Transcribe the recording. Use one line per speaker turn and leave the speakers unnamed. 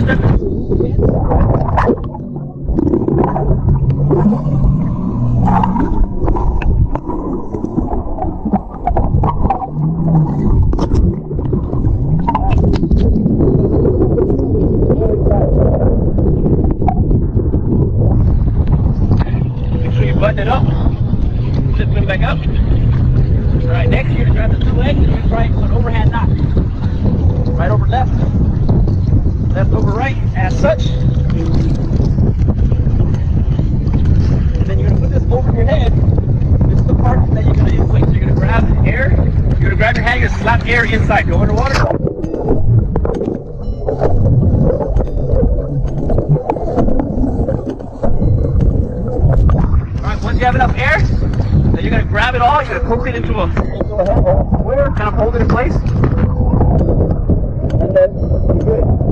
first step is make sure you button it up, lift it back up. Alright, next you're going to grab the two legs and just try an overhand knock. Right over left, left over right, as such. And then you're going to put this over your head. This is the part that you're going to inflate. So you're going to grab air, you're going to grab your hand, you're going to slap air inside. Go underwater. Alright, once you have enough air, then you're going to grab it all, you're going to poke it into a square, kind of hold it in place. And then you're good.